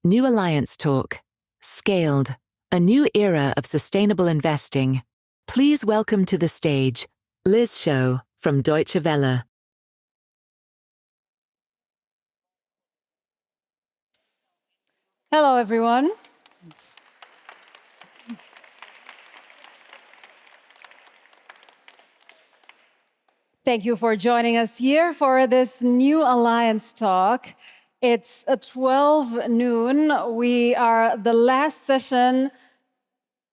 New Alliance Talk, Scaled, a new era of sustainable investing. Please welcome to the stage, Liz Show from Deutsche Welle. Hello, everyone. Thank you for joining us here for this New Alliance talk. It's 12 noon. We are the last session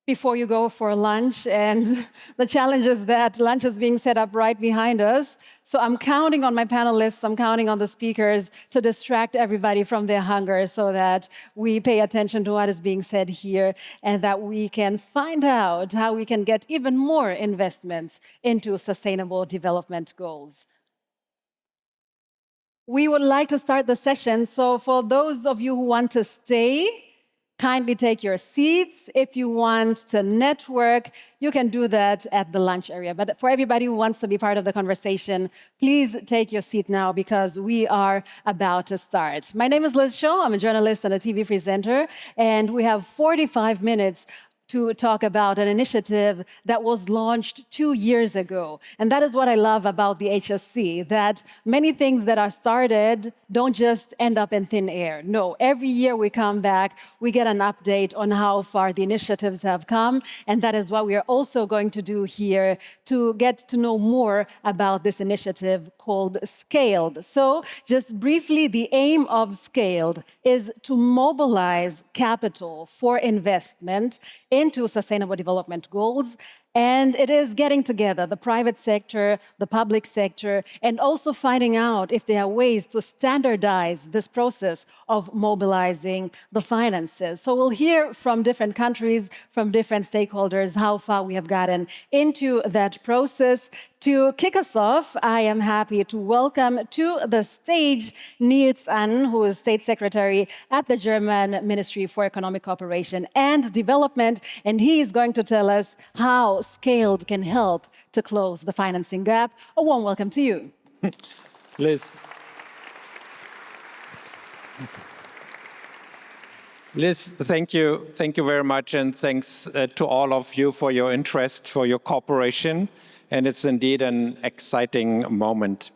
before you go for lunch, and the challenge is that lunch is being set up right behind us. So I'm counting on my panelists, I'm counting on the speakers to distract everybody from their hunger so that we pay attention to what is being said here and that we can find out how we can get even more investments into sustainable development goals. We would like to start the session, so for those of you who want to stay, kindly take your seats. If you want to network, you can do that at the lunch area. But for everybody who wants to be part of the conversation, please take your seat now because we are about to start. My name is Liz Shaw. I'm a journalist and a TV presenter, and we have 45 minutes to talk about an initiative that was launched 2 years ago. And that is what I love about the HSC, that many things that are started don't just end up in thin air. No, every year we come back, we get an update on how far the initiatives have come, and that is what we are also going to do here to get to know more about this initiative called Scaled. So just briefly, the aim of Scaled is to mobilize capital for investment into sustainable development goals. And it is getting together the private sector, the public sector, and also finding out if there are ways to standardize this process of mobilizing the finances. So we'll hear from different countries, from different stakeholders, how far we have gotten into that process. To kick us off, I am happy to welcome to the stage Niels, who is State Secretary at the German Ministry for Economic Cooperation and Development, and he is going to tell us how Scaled can help to close the financing gap. A warm welcome to you. Liz, thank you. Thank you very much, and thanks to all of you for your interest, for your cooperation. And it's indeed an exciting moment.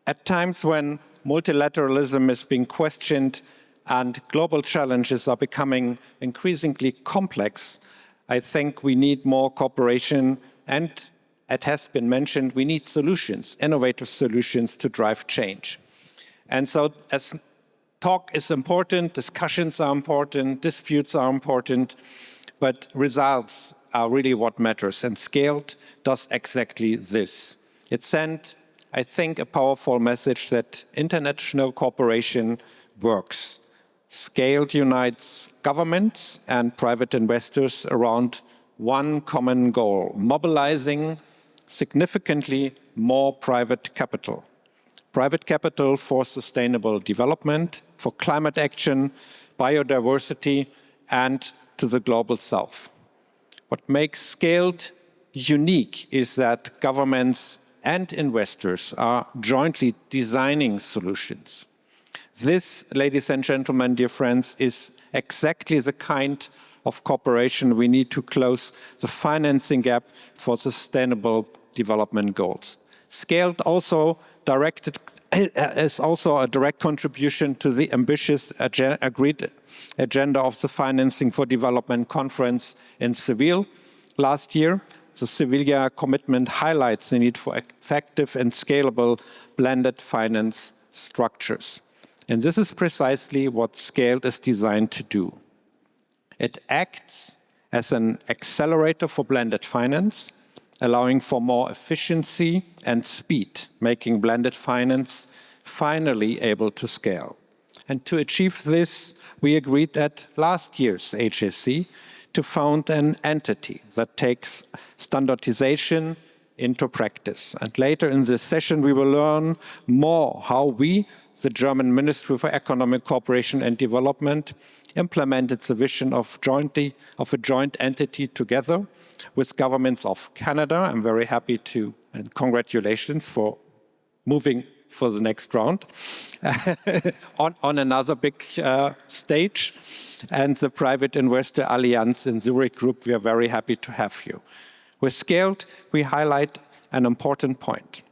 At times when multilateralism is being questioned and global challenges are becoming increasingly complex, I think we need more cooperation, and it has been mentioned, we need solutions, innovative solutions to drive change. And so as talk is important, discussions are important, disputes are important, but results are really what matters, and Scaled does exactly this. It sent, I think, a powerful message that international cooperation works. Scaled unites governments and private investors around one common goal, mobilizing significantly more private capital. Private capital for sustainable development, for climate action, biodiversity, and to the global south. What makes Scaled unique is that governments and investors are jointly designing solutions. This, ladies and gentlemen, dear friends, is exactly the kind of cooperation we need to close the financing gap for sustainable development goals. Scaled is also a direct contribution to the ambitious agreed agenda of the Financing for Development conference in Seville last year. The Sevilla commitment highlights the need for effective and scalable blended finance structures. And this is precisely what Scaled is designed to do. It acts as an accelerator for blended finance, allowing for more efficiency and speed, making blended finance finally able to scale. And to achieve this, we agreed at last year's HSC to found an entity that takes standardization into practice. And later in this session, we will learn more how we, the German Ministry for Economic Cooperation and Development, implemented the vision of a joint entity together with governments of Canada. I'm very happy to, and congratulations for moving for the next round on another big stage. And the private investor Allianz in Zurich group, we are very happy to have you. With Scaled, we highlight an important point.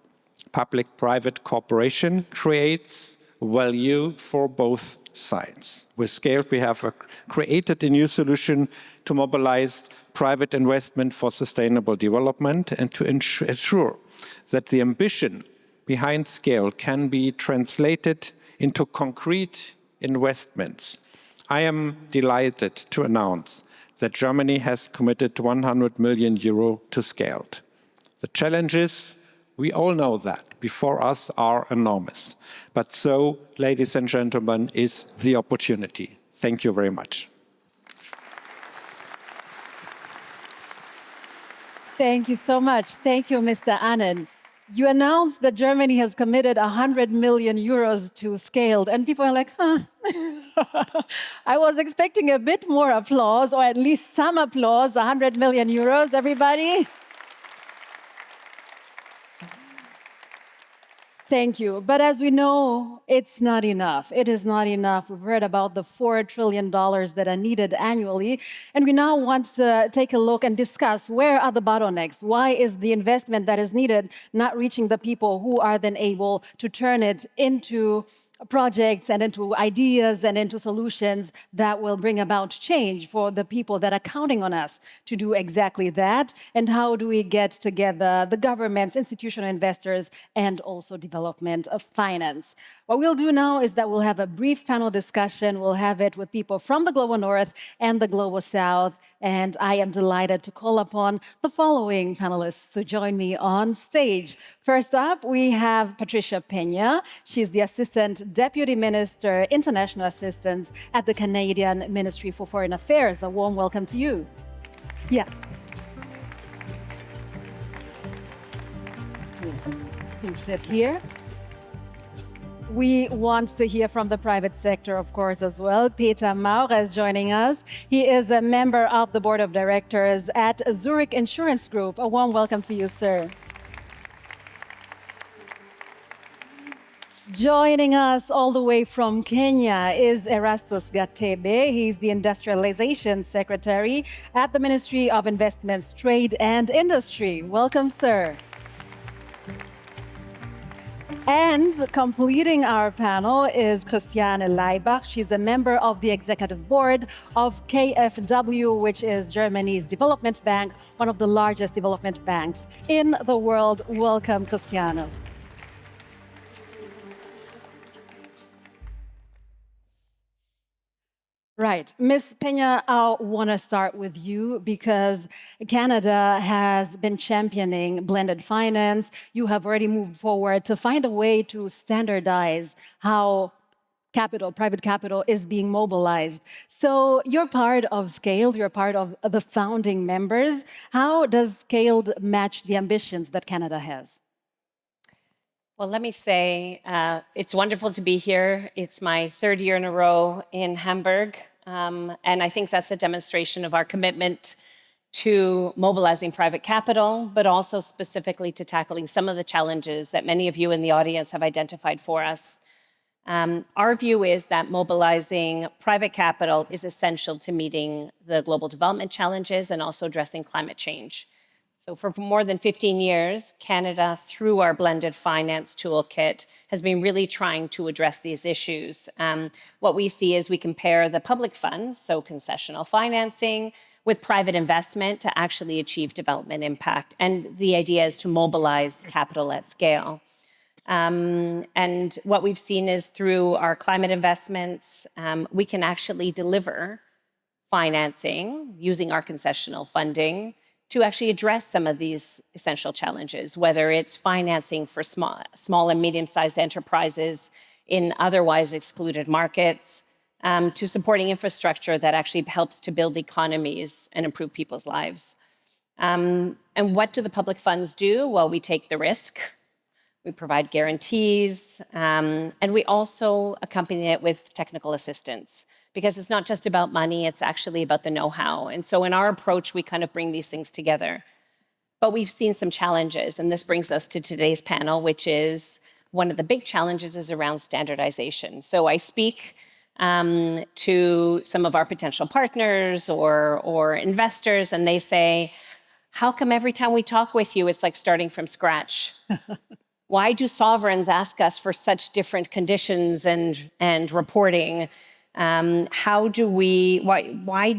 Public-private cooperation creates value for both sides. With Scaled, we have created a new solution to mobilize private investment for sustainable development and to ensure that the ambition behind Scaled can be translated into concrete investments. I am delighted to announce that Germany has committed 100 million euro to Scaled. The challenges, we all know that, before us are enormous. But so, ladies and gentlemen, is the opportunity. Thank you very much. Thank you so much. Thank you, Mr. Annen. You announced that Germany has committed 100 million euros to Scaled, and people are like, huh? I was expecting a bit more applause, or at least some applause. 100 million euros, everybody. Thank you. But as we know, it's not enough. It is not enough. We've heard about the $4 trillion that are needed annually. And we now want to take a look and discuss where are the bottlenecks? Why is the investment that is needed not reaching the people who are then able to turn it into projects and into ideas and into solutions that will bring about change for the people that are counting on us to do exactly that? And how do we get together the governments, institutional investors, and also development of finance? What we'll do now is that we'll have a brief panel discussion. We'll have it with people from the Global North and the Global South. And I am delighted to call upon the following panelists to join me on stage. First up, we have Patricia Peña. She's the Assistant Deputy Minister, International Assistance at the Canadian Ministry for Foreign Affairs. A warm welcome to you. Yeah. Please sit here. We want to hear from the private sector, of course, as well. Peter Maurer is joining us. He is a member of the board of directors at Zurich Insurance Group. A warm welcome to you, sir. Joining us all the way from Kenya is Erastus Gatebe. He's the Industrialization Secretary at the Ministry of Investments, Trade and Industry. Welcome, sir. And completing our panel is Christiane Laibach. She's a member of the executive board of KfW, which is Germany's development bank, one of the largest development banks in the world. Welcome, Christiane. Right. Ms. Peña, I want to start with you because Canada has been championing blended finance. You have already moved forward to find a way to standardize how capital, private capital, is being mobilized. So you're part of Scaled, you're part of the founding members. How does Scaled match the ambitions that Canada has? Well, let me say, it's wonderful to be here. It's my third year in a row in Hamburg. And I think that's a demonstration of our commitment to mobilizing private capital, but also specifically to tackling some of the challenges that many of you in the audience have identified for us. Our view is that mobilizing private capital is essential to meeting the global development challenges and also addressing climate change. So for more than 15 years, Canada, through our blended finance toolkit, has been really trying to address these issues. What we see is we compare the public funds, so concessional financing, with private investment to actually achieve development impact. And the idea is to mobilize capital at scale. And what we've seen is through our climate investments, we can actually deliver financing using our concessional funding to actually address some of these essential challenges, whether it's financing for small and medium-sized enterprises in otherwise excluded markets, to supporting infrastructure that actually helps to build economies and improve people's lives. And what do the public funds do? Well, we take the risk, we provide guarantees, and we also accompany it with technical assistance. Because it's not just about money, it's actually about the know-how. And so in our approach, we kind of bring these things together. But we've seen some challenges, and this brings us to today's panel, which is one of the big challenges is around standardization. So I speak to some of our potential partners or investors, and they say, how come every time we talk with you, it's like starting from scratch? Why do sovereigns ask us for such different conditions and reporting? Why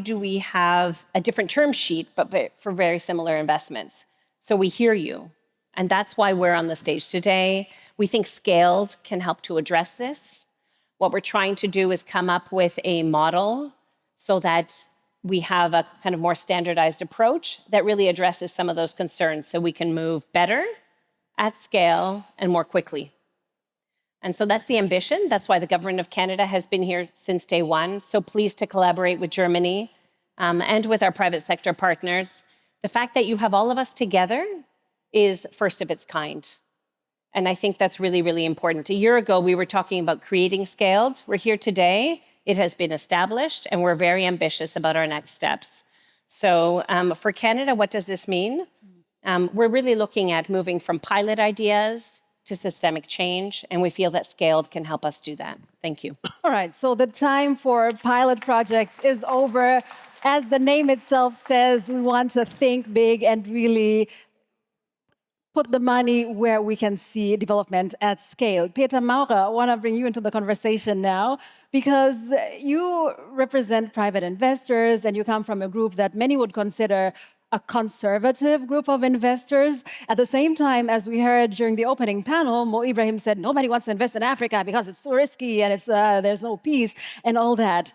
do we have a different term sheet, but for very similar investments? So we hear you. And that's why we're on the stage today. We think Scaled can help to address this. What we're trying to do is come up with a model so that we have a kind of more standardized approach that really addresses some of those concerns so we can move better, at scale, and more quickly. And so that's the ambition. That's why the Government of Canada has been here since day one. So pleased to collaborate with Germany and with our private sector partners. The fact that you have all of us together is first of its kind. And I think that's really, really important. A year ago, we were talking about creating Scaled. We're here today. It has been established, and we're very ambitious about our next steps. So for Canada, what does this mean? We're really looking at moving from pilot ideas to systemic change, and we feel that Scaled can help us do that. Thank you. All right, so the time for pilot projects is over. As the name itself says, we want to think big and really put the money where we can see development at scale. Peter Maurer, I want to bring you into the conversation now because you represent private investors and you come from a group that many would consider a conservative group of investors. At the same time, as we heard during the opening panel, Mo Ibrahim said, nobody wants to invest in Africa because it's too risky and there's no peace and all that.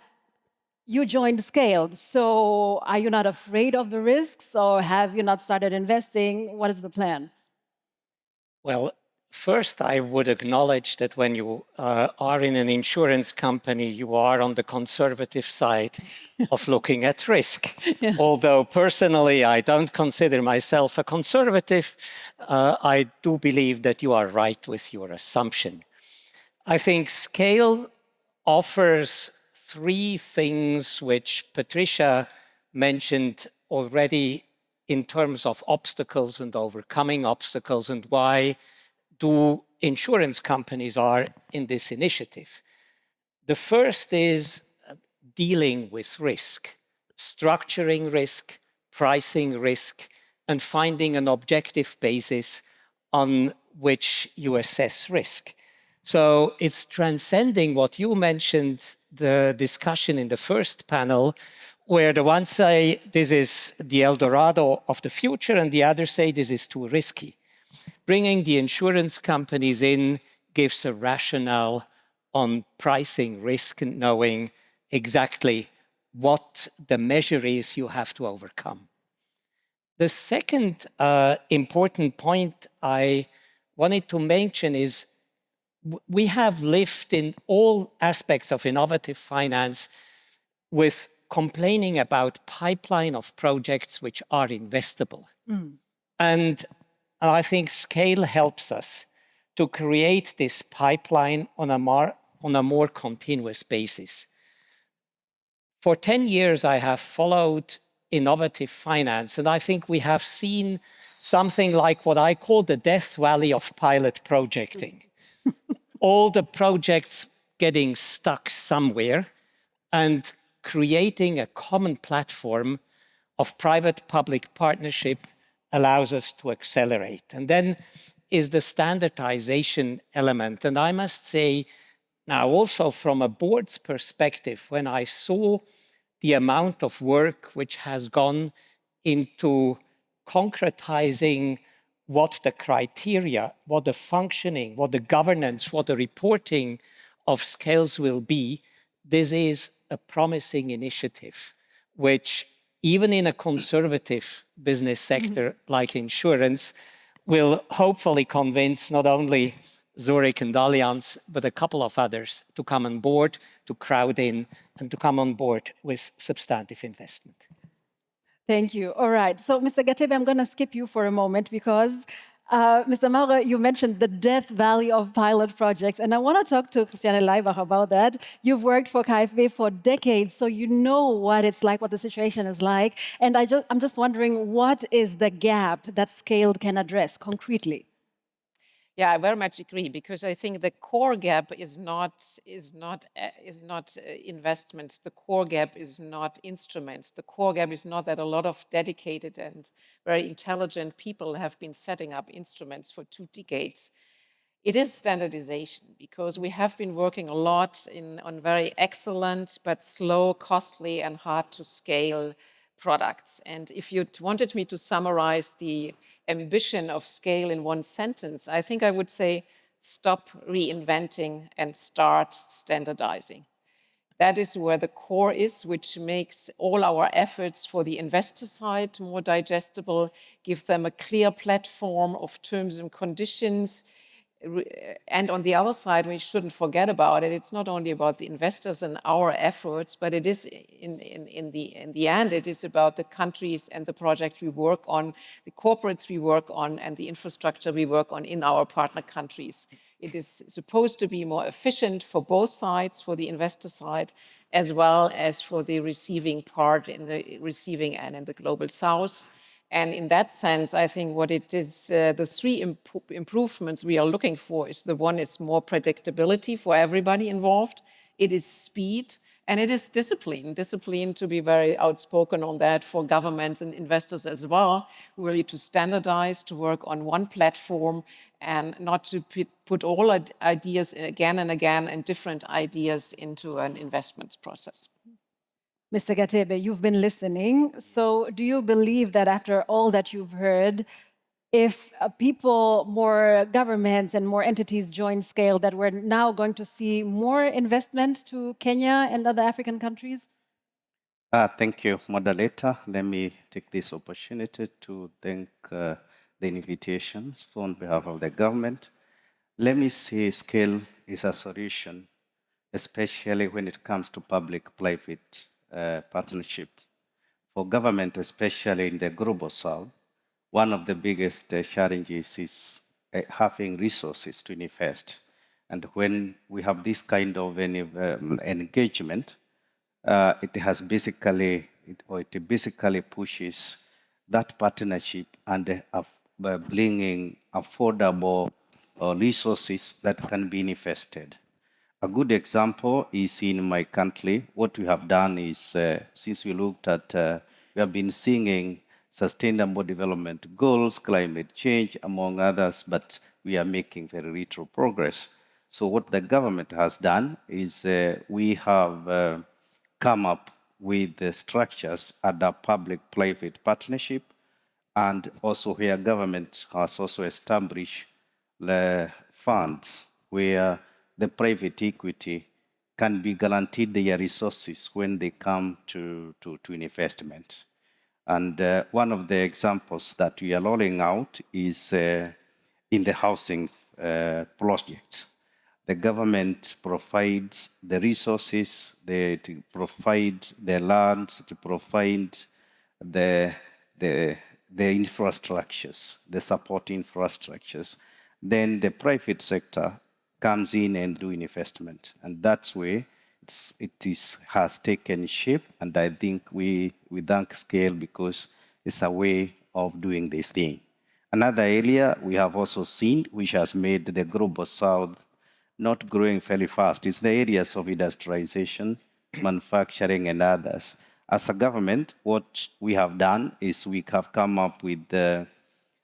You joined Scaled, so are you not afraid of the risks or have you not started investing? What is the plan? Well, first, I would acknowledge that when you are in an insurance company, you are on the conservative side of looking at risk. Yeah. Although personally, I don't consider myself a conservative, I do believe that you are right with your assumption. I think Scale offers three things which Patricia mentioned already in terms of obstacles and overcoming obstacles and why do insurance companies are in this initiative. The first is dealing with risk, structuring risk, pricing risk, and finding an objective basis on which you assess risk. So it's transcending what you mentioned, the discussion in the first panel, where the one say this is the El Dorado of the future and the other say this is too risky. Bringing the insurance companies in gives a rationale on pricing risk and knowing exactly what the measure is you have to overcome. The second important point I wanted to mention is we have lived in all aspects of innovative finance with complaining about pipeline of projects which are investable. And I think Scale helps us to create this pipeline on a more continuous basis. For 10 years, I have followed innovative finance, and I think we have seen something like what I call the death valley of pilot projecting. All the projects getting stuck somewhere and creating a common platform of private-public partnership allows us to accelerate. And then is the standardization element. And I must say, now also from a board's perspective, when I saw the amount of work which has gone into concretizing what the criteria, what the functioning, what the governance, what the reporting of Scales will be, this is a promising initiative, which even in a conservative business sector like insurance, will hopefully convince not only Zurich and Allianz, but a couple of others to come on board, to crowd in, and to come on board with substantive investment. Thank you. All right. So, Mr. Gatebe, I'm going to skip you for a moment because, Mr. Maurer, you mentioned the death valley of pilot projects, and I want to talk to Christiane Laibach about that. You've worked for KfW for decades, so you know what it's like, what the situation is like. And I'm just wondering, what is the gap that Scaled can address concretely? Yeah, I very much agree, because I think the core gap is not investments. The core gap is not instruments. The core gap is not that a lot of dedicated and very intelligent people have been setting up instruments for 2 decades. It is standardization, because we have been working a lot on very excellent but slow, costly, and hard to scale products. And if you wanted me to summarize the ambition of scale in one sentence, I think I would say stop reinventing and start standardizing. That is where the core is, which makes all our efforts for the investor side more digestible, give them a clear platform of terms and conditions. And on the other side, we shouldn't forget about it. It's not only about the investors and our efforts, but it is in the end, it is about the countries and the projects we work on, the corporates we work on, and the infrastructure we work on in our partner countries. It is supposed to be more efficient for both sides, for the investor side, as well as for the receiving part in the receiving end in the global south. And in that sense, I think what it is, the 3 improvements we are looking for is, the one is more predictability for everybody involved. It is speed, and it is discipline. Discipline, to be very outspoken on that, for governments and investors as well, really to standardize, to work on one platform, and not to put all ideas again and again and different ideas into an investment process. Mr. Gatebe, you've been listening. So do you believe that after all that you've heard, if people, more governments and more entities join Scale, that we're now going to see more investment to Kenya and other African countries? Thank you, moderator. Let me take this opportunity to thank the invitations on behalf of the government. Let me say Scale is a solution, especially when it comes to public-private partnership. For government, especially in the global south, one of the biggest challenges is having resources to invest. And when we have this kind of engagement, it basically pushes that partnership and bringing affordable resources that can be invested. A good example is in my country. What we have done is, since we looked at, we have been singing Sustainable Development Goals, climate change, among others, but we are making very little progress. So what the government has done is we have come up with the structures at a public-private partnership, and also where government has also established the funds where the private equity can be guaranteed their resources when they come to investment. And one of the examples that we are rolling out is in the housing project. The government provides the resources, to provide the lands, to provide the infrastructures, the support infrastructures. Then the private sector comes in and do investment. And that's where it has taken shape. And I think we thank Scale because it's a way of doing this thing. Another area we have also seen, which has made the global south not growing very fast, is the areas of industrialization, manufacturing, and others. As a government, what we have done is we have come up with the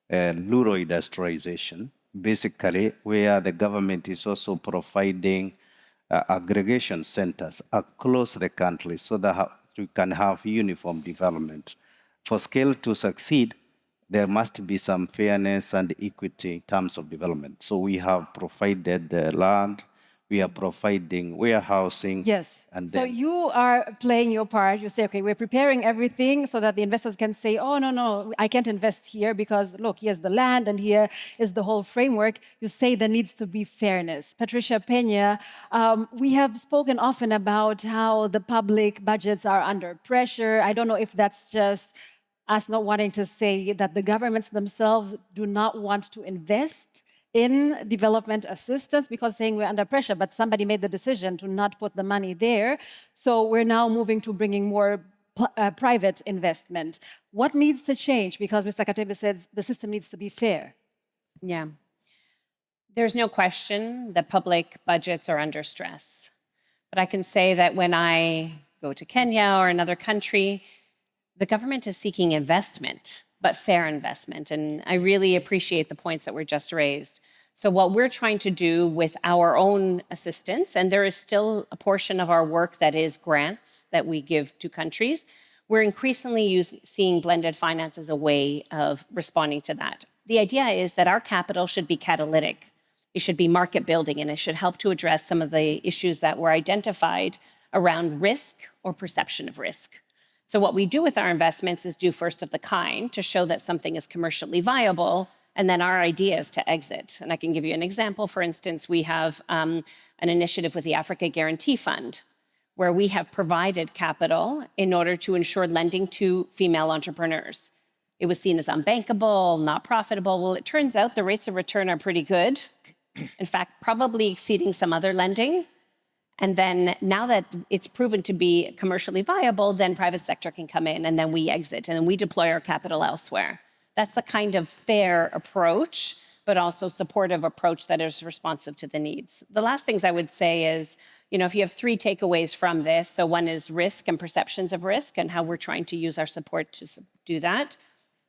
rural industrialization, basically where the government is also providing aggregation centers across the country so that we can have uniform development. For Scale to succeed, there must be some fairness and equity in terms of development. So we have provided land, we are providing warehousing. Yes. And so you are playing your part. You say, okay, we're preparing everything so that the investors can say, oh, no, I can't invest here because, look, here's the land and here is the whole framework. You say there needs to be fairness. Patricia, Peña, we have spoken often about how the public budgets are under pressure. I don't know if that's just us not wanting to say that the governments themselves do not want to invest in development assistance because saying we're under pressure, but somebody made the decision to not put the money there. So we're now moving to bringing more private investment. What needs to change? Because Mr. Gatebe says the system needs to be fair. Yeah. There's no question that public budgets are under stress. But I can say that when I go to Kenya or another country, the government is seeking investment, but fair investment. And I really appreciate the points that were just raised. So what we're trying to do with our own assistance, and there is still a portion of our work that is grants that we give to countries, we're increasingly seeing blended finance as a way of responding to that. The idea is that our capital should be catalytic. It should be market building, and it should help to address some of the issues that were identified around risk or perception of risk. So what we do with our investments is do first of the kind to show that something is commercially viable, and then our idea is to exit. And I can give you an example. For instance, we have an initiative with the Africa Guarantee Fund, where we have provided capital in order to ensure lending to female entrepreneurs. It was seen as unbankable, not profitable. Well, it turns out the rates of return are pretty good. In fact, probably exceeding some other lending. And then now that it's proven to be commercially viable, then private sector can come in and then we exit and then we deploy our capital elsewhere. That's the kind of fair approach, but also supportive approach that is responsive to the needs. The last things I would say is, if you have 3 takeaways from this, so one is risk and perceptions of risk and how we're trying to use our support to do that.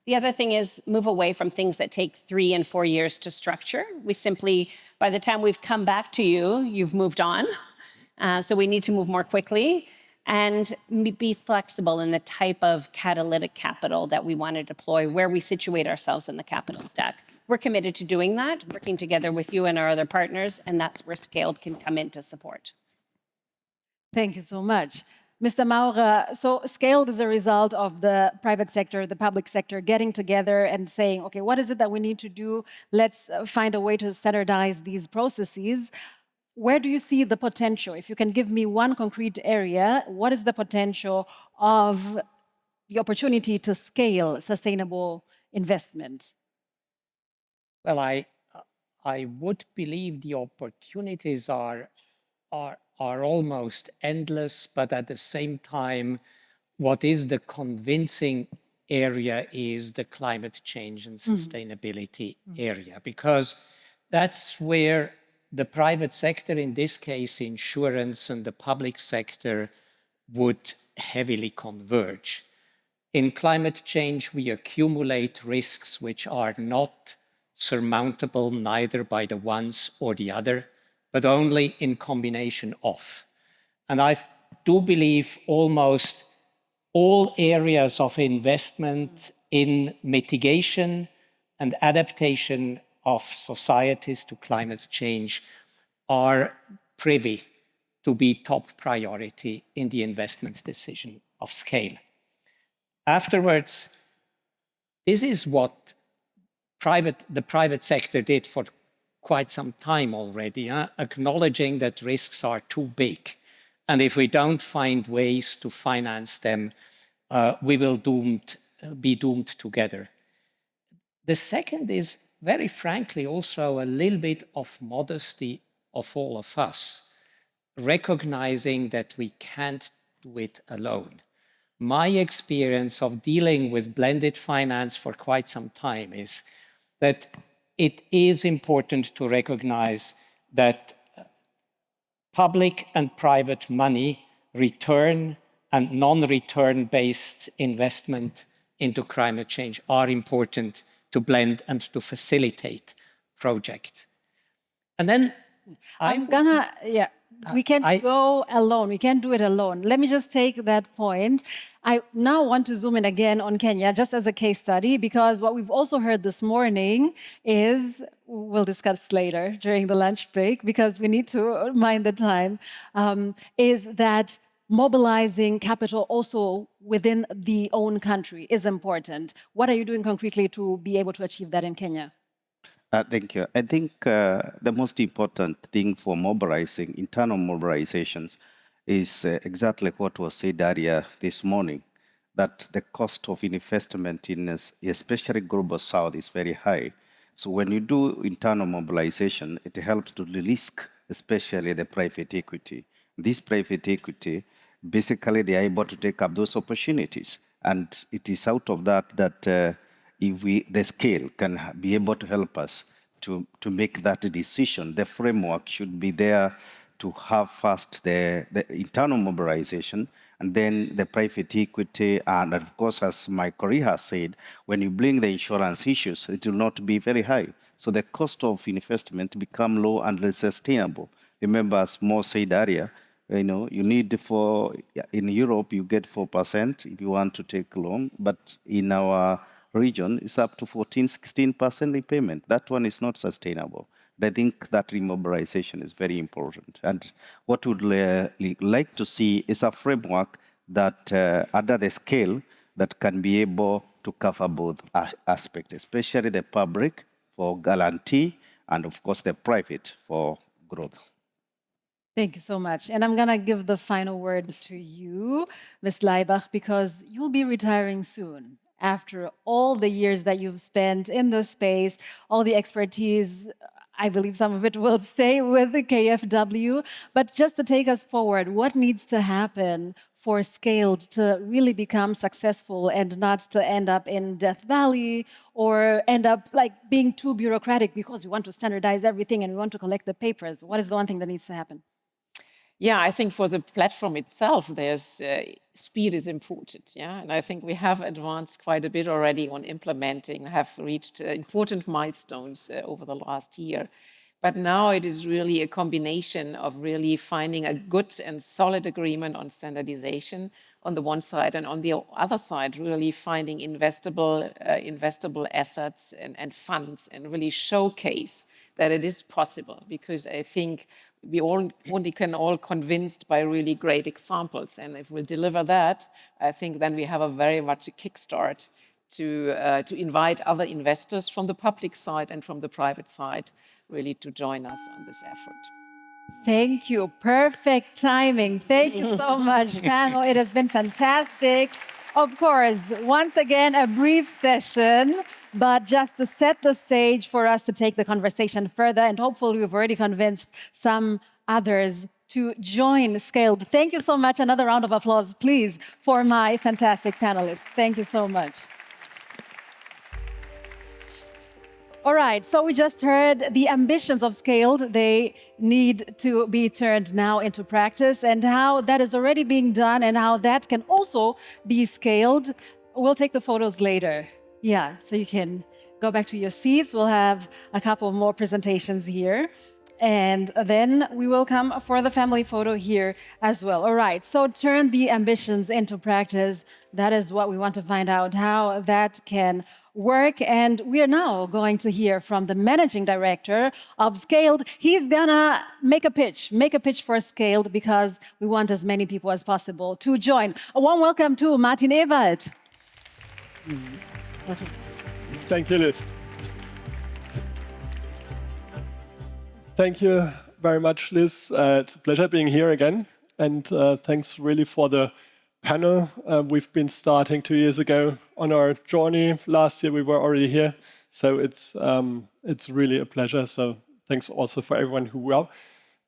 The other thing is move away from things that take 3 and 4 years to structure. We simply, by the time we've come back to you, you've moved on. So we need to move more quickly and be flexible in the type of catalytic capital that we want to deploy, where we situate ourselves in the capital stack. We're committed to doing that, working together with you and our other partners, and that's where Scaled can come in to support. Thank you so much. Mr. Maurer, so Scaled is a result of the private sector, the public sector getting together and saying, okay, what is it that we need to do? Let's find a way to standardize these processes. Where do you see the potential? If you can give me one concrete area, what is the potential of the opportunity to scale sustainable investment? Well, I would believe the opportunities are almost endless, but at the same time, what is the convincing area is the climate change and sustainability area, because that's where the private sector, in this case insurance, and the public sector would heavily converge. In climate change, we accumulate risks which are not surmountable neither by the ones or the other, but only in combination of. And I do believe almost all areas of investment in mitigation and adaptation of societies to climate change are privy to be top priority in the investment decision of Scale. Afterwards, this is what the private sector did for quite some time already, acknowledging that risks are too big. And if we don't find ways to finance them, we will be doomed together. The second is, very frankly, also a little bit of modesty of all of us, recognizing that we can't do it alone. My experience of dealing with blended finance for quite some time is that it is important to recognize that public and private money, return and non-return based investment into climate change are important to blend and to facilitate projects. And then we can't go alone. We can't do it alone. Let me just take that point. I now want to zoom in again on Kenya, just as a case study, because what we've also heard this morning is, we'll discuss later during the lunch break, because we need to mind the time, is that mobilizing capital also within the own country is important. What are you doing concretely to be able to achieve that in Kenya? Thank you. I think the most important thing for mobilizing, internal mobilizations, is exactly what was said earlier this morning, that the cost of investment in especially Global South is very high. So when you do internal mobilization, it helps to risk, especially the private equity. This private equity, basically they are able to take up those opportunities. And it is out of that if the Scale can be able to help us to make that decision. The framework should be there to have first the internal mobilization, and then the private equity. And of course, as my colleague has said, when you bring the insurance issues, it will not be very high. So the cost of investment become low and sustainable. Remember, as Mo said earlier, you need in Europe, you get 4% if you want to take a loan, but in our region, it's up to 14, 16% repayment. That one is not sustainable. I think that remobilization is very important. And what we'd like to see is a framework that, under the scale, that can be able to cover both aspects, especially the public for guarantee, and of course the private for growth. Thank you so much. And I'm going to give the final word to you, Ms. Laibach, because you'll be retiring soon. After all the years that you've spent in this space, all the expertise, I believe some of it will stay with the KfW. But just to take us forward, what needs to happen for Scaled to really become successful and not to end up in Death Valley or end up like being too bureaucratic because we want to standardize everything and we want to collect the papers? What is the one thing that needs to happen? Yeah, I think for the platform itself, there's speed is important. Yeah, and I think we have advanced quite a bit already on implementing, have reached important milestones over the last year. But now it is really a combination of really finding a good and solid agreement on standardization on the one side, and on the other side, really finding investable assets and funds, and really showcase that it is possible. Because I think we only can all convinced by really great examples. And if we deliver that, I think then we have a very much a kickstart to invite other investors from the public side and from the private side really to join us on this effort. Thank you. Perfect timing. Thank you so much, panel. It has been fantastic. Of course, once again, a brief session, but just to set the stage for us to take the conversation further, and hopefully we've already convinced some others to join Scaled. Thank you so much. Another round of applause, please, for my fantastic panelists. Thank you so much. All right, so we just heard the ambitions of Scaled. They need to be turned now into practice, and how that is already being done and how that can also be scaled. We'll take the photos later. Yeah, so you can go back to your seats. We'll have a couple more presentations here. And then we will come for the family photo here as well. All right, so turn the ambitions into practice. That is what we want to find out, how that can work. And we are now going to hear from the managing director of Scaled. He's gonna make a pitch for Scaled, because we want as many people as possible to join. A warm welcome to Martin Ewald. Thank you, Liz. Thank you very much, Liz. It's a pleasure being here again. And thanks really for the panel. We've been starting 2 years ago on our journey. Last year we were already here. So it's really a pleasure. So thanks also for everyone who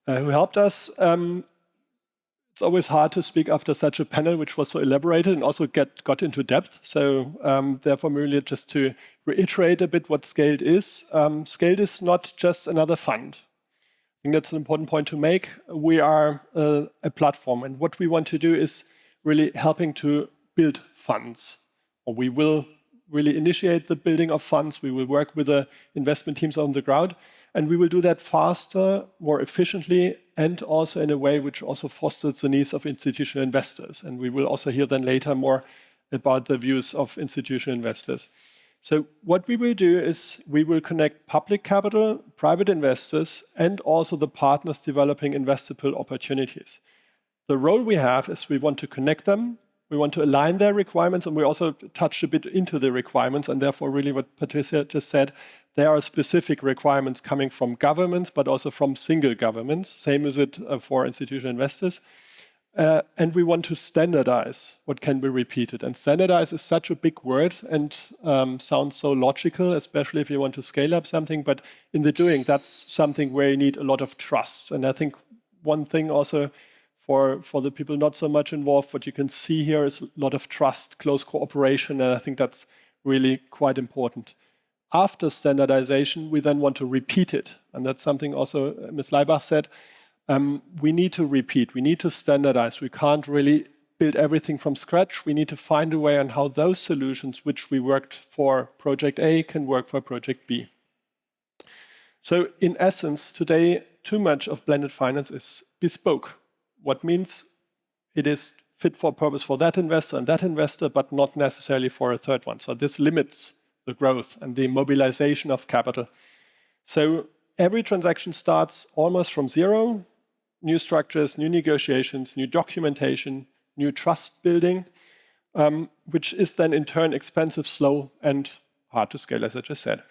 helped us. It's always hard to speak after such a panel, which was so elaborated and also got into depth. So therefore, really just to reiterate a bit what Scaled is. Scaled is not just another fund. I think that's an important point to make. We are a platform, and what we want to do is really helping to build funds. Or we will really initiate the building of funds. We will work with the investment teams on the ground, and we will do that faster, more efficiently, and also in a way which also fosters the needs of institutional investors. And we will also hear then later more about the views of institutional investors. So what we will do is we will connect public capital, private investors, and also the partners developing investable opportunities. The role we have is we want to connect them, we want to align their requirements, and we also touch a bit into the requirements, and therefore really what Patricia just said, there are specific requirements coming from governments, but also from single governments, same as it for institutional investors. And we want to standardize what can be repeated. And standardize is such a big word and sounds so logical, especially if you want to scale up something. But in the doing, that's something where you need a lot of trust. And I think one thing also for the people not so much involved, what you can see here is a lot of trust, close cooperation. And I think that's really quite important. after standardization, we then want to repeat it. And that's something also Ms. Laibach said. We need to repeat, we need to standardize. We can't really build everything from scratch. We need to find a way on how those solutions which we worked for project A can work for project B. So in essence, today, too much of blended finance is bespoke. What means it is fit for purpose for that investor, but not necessarily for a third one. So this limits the growth and the mobilization of capital. So every transaction starts almost from zero, new structures, new negotiations, new documentation, new trust building, which is then in turn expensive, slow, and hard to scale, as I just said.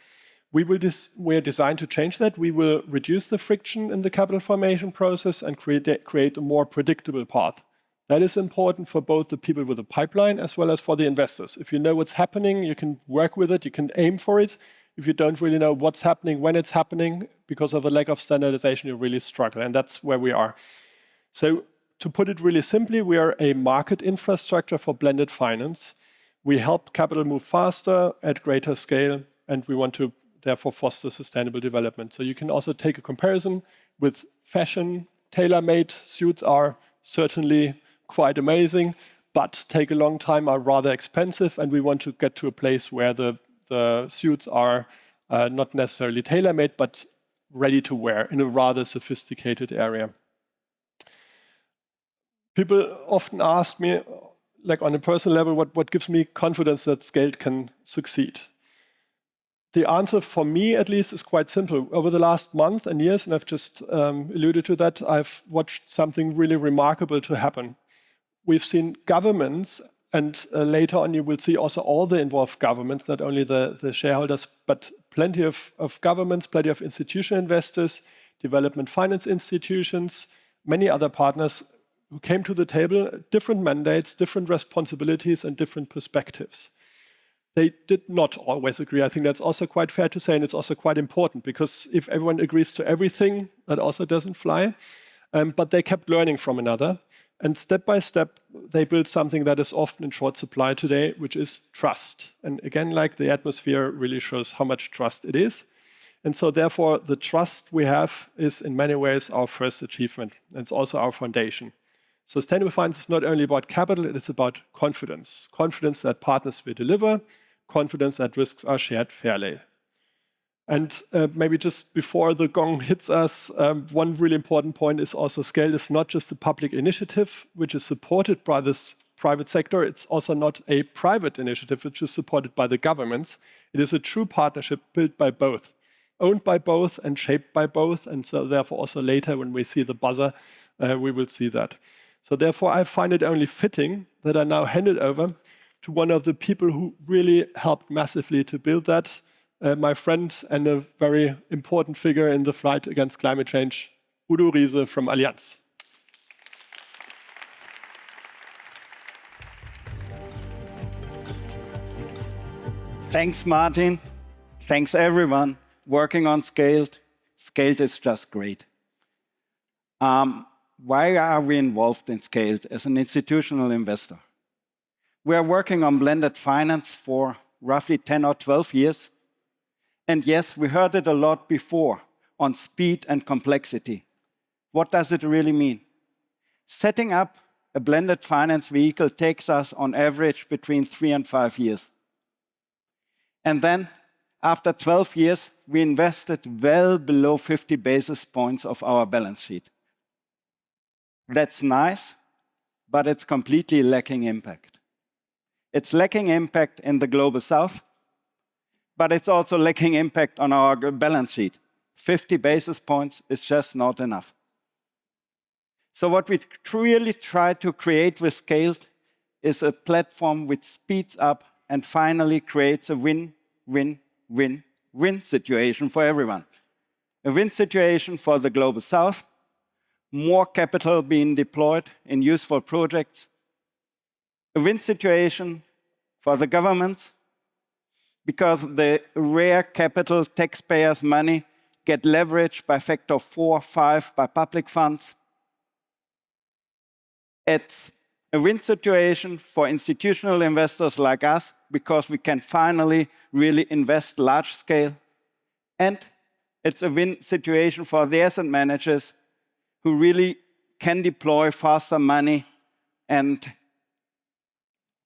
We're designed to change that. We will reduce the friction in the capital formation process and create a more predictable path. That is important for both the people with the pipeline as well as for the investors. If you know what's happening, you can work with it, you can aim for it. If you don't really know what's happening, when it's happening, because of a lack of standardization, you really struggle. And that's where we are. So to put it really simply, we are a market infrastructure for blended finance. We help capital move faster at greater scale, and we want to therefore foster sustainable development. So you can also take a comparison with fashion. Tailor-made suits are certainly quite amazing, but take a long time, are rather expensive, and we want to get to a place where the suits are not necessarily tailor-made, but ready to wear in a rather sophisticated area. People often ask me, like on a personal level, what gives me confidence that Scaled can succeed? The answer for me, at least, is quite simple. Over the last month and years, and I've just alluded to that, I've watched something really remarkable to happen. We've seen governments, and later on you will see also all the involved governments, not only the shareholders, but plenty of governments, plenty of institutional investors, development finance institutions, many other partners who came to the table, different mandates, different responsibilities, and different perspectives. They did not always agree. I think that's also quite fair to say, and it's also quite important, because if everyone agrees to everything, that also doesn't fly. But they kept learning from another. And step by step, they built something that is often in short supply today, which is trust. And again, like the atmosphere really shows how much trust it is. And so therefore, the trust we have is in many ways our first achievement. And it's also our foundation. Sustainable finance is not only about capital, it is about confidence. Confidence that partners will deliver, confidence that risks are shared fairly. And maybe just before the gong hits us, one really important point is also Scaled is not just a public initiative, which is supported by this private sector. It's also not a private initiative, which is supported by the governments. It is a true partnership built by both, owned by both and shaped by both. And so therefore also later when we see the buzzer, we will see that. So therefore I find it only fitting that I now hand it over to one of the people who really helped massively to build that, my friend and a very important figure in the fight against climate change, Riese from Allianz. Thanks, Martin. Thanks, everyone working on Scaled. Scaled is just great. Why are we involved in Scaled as an institutional investor? We are working on blended finance for roughly 10 or 12 years. And yes, we heard it a lot before on speed and complexity. What does it really mean? Setting up a blended finance vehicle takes us on average between 3 and 5 years. And then after 12 years, we invested well below 50 basis points of our balance sheet. That's nice, but it's completely lacking impact. It's lacking impact in the global south, but it's also lacking impact on our balance sheet. 50 basis points is just not enough. So what we really try to create with Scaled is a platform which speeds up and finally creates a win-win-win-win situation for everyone. A win situation for the global south, more capital being deployed in useful projects, a win situation for the governments, because the rare capital taxpayers' money get leveraged by factor 4 or 5 by public funds. It's a win situation for institutional investors like us, because we can finally really invest large scale. And it's a win situation for the asset managers who really can deploy faster money. And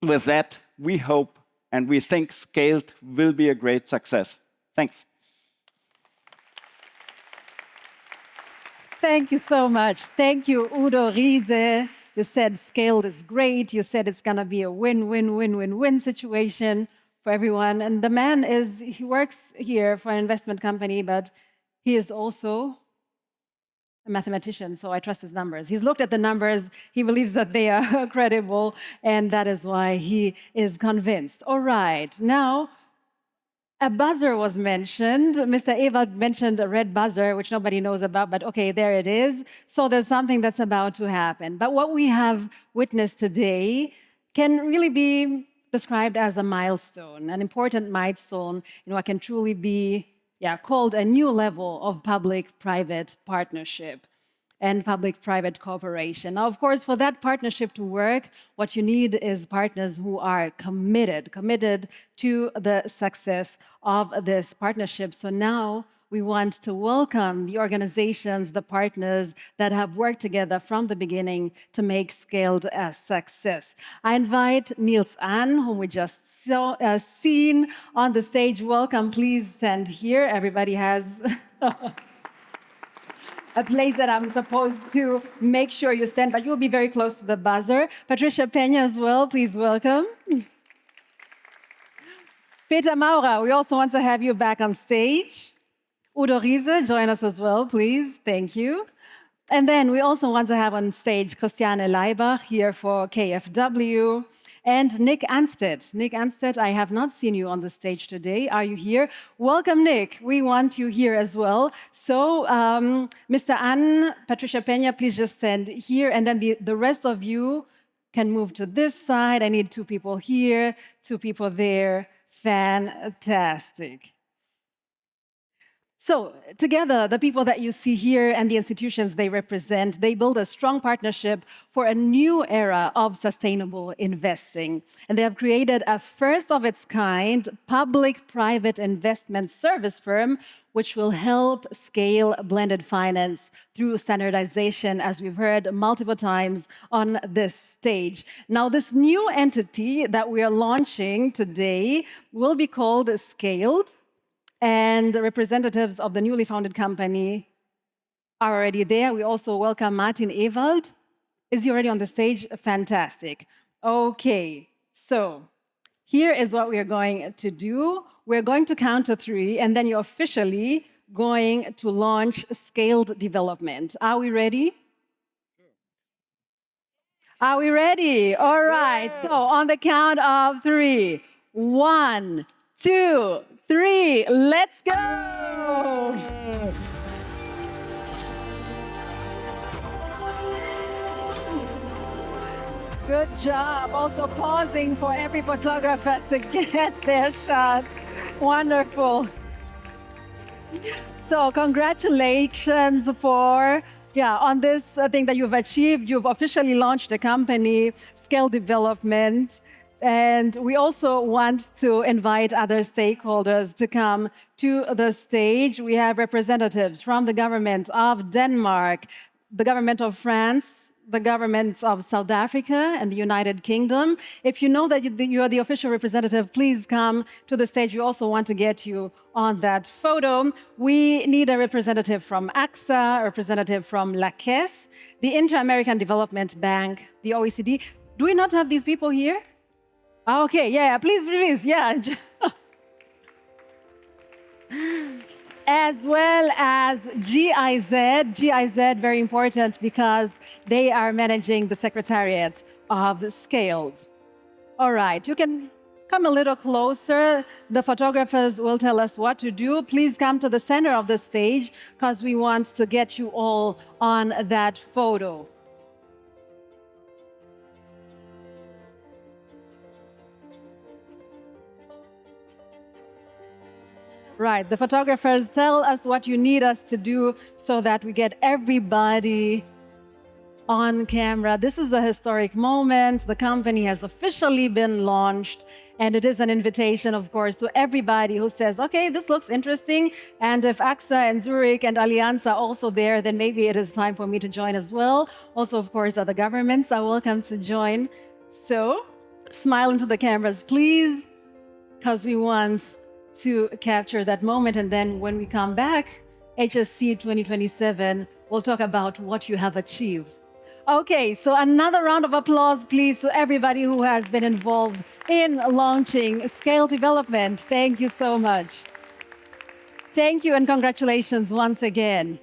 with that, we hope and we think scaled will be a great success. Thanks. Thank you so much. Thank you, Udo Riese. You said scaled is great. You said it's going to be a win-win-win-win-win situation for everyone. And the man he works here for an investment company, but he is also a mathematician, so I trust his numbers. He's looked at the numbers. He believes that they are credible, and that is why he is convinced. All right, now, a buzzer was mentioned. Mr. Ewald mentioned a red buzzer, which nobody knows about, but okay, there it is. So there's something that's about to happen. But what we have witnessed today can really be described as a milestone, an important milestone, what can truly be called a new level of public-private partnership and public-private cooperation. Now, of course, for that partnership to work, what you need is partners who are committed to the success of this partnership. So now we want to welcome the organizations, the partners that have worked together from the beginning to make Scaled a success. I invite Niels Annen, whom we just seen on the stage. Welcome, please stand here. Everybody has a place that I'm supposed to make sure you stand, but you'll be very close to the buzzer. Patricia Peña as well, please welcome. Peter Maurer, we also want to have you back on stage. Udo Riese, join us as well, please. Thank you. And then we also want to have on stage Christiane Laibach here for KfW. And Nick Anstead. Nick Anstead, I have not seen you on the stage today. Are you here? Welcome, Nick. We want you here as well. So, Mr. Annen, Patricia Peña, please just stand here. And then the rest of you can move to this side. I need 2 people here, 2 people there. Fantastic. So together, the people that you see here and the institutions they represent, they build a strong partnership for a new era of sustainable investing. And they have created a first-of-its-kind public-private investment service firm, which will help scale blended finance through standardization, as we've heard multiple times on this stage. Now, this new entity that we are launching today will be called Scaled. And representatives of the newly founded company are already there. We also welcome Martin Ewald. Is he already on the stage? Fantastic. Okay, so here is what we are going to do. We're going to count to 3, and then you're officially going to launch Scaled Development. Are we ready? Are we ready? All right, so on the count of 3. 1, 2, 3, let's go! Good job. Also pausing for every photographer to get their shot. Wonderful. So congratulations for on this thing that you've achieved. You've officially launched the company, Scale Development. And we also want to invite other stakeholders to come to the stage. We have representatives from the government of Denmark, the government of France, the governments of South Africa and the United Kingdom. If you know that you are the official representative, please come to the stage. We also want to get you on that photo. We need a representative from AXA, a representative from La Caisse, the Inter-American Development Bank, the OECD. Do we not have these people here? Okay, please, As well as GIZ. GIZ, very important because they are managing the Secretariat of Scaled. All right, you can come a little closer. The photographers will tell us what to do. Please come to the center of the stage because we want to get you all on that photo. Right, the photographers tell us what you need us to do so that we get everybody on camera. This is a historic moment. The company has officially been launched, And it is an invitation, of course, to everybody who says, okay, this looks interesting. And if AXA and Zurich and Allianz are also there, then maybe it is time for me to join as well. Also, of course, other governments are welcome to join. So smile into the cameras, please, because we want to capture that moment. And then when we come back, HSC 2027, we'll talk about what you have achieved. Okay, so another round of applause, please, to everybody who has been involved in launching scale development. Thank you so much. Thank you and congratulations once again.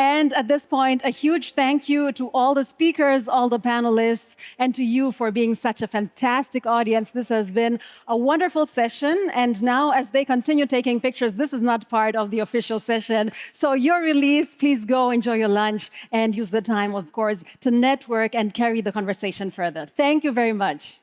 And at this point, a huge thank you to all the speakers, all the panelists, and to you for being such a fantastic audience. This has been a wonderful session. And now, as they continue taking pictures, this is not part of the official session. So you're released. Please go enjoy your lunch and use the time, of course, to network and carry the conversation further. Thank you very much.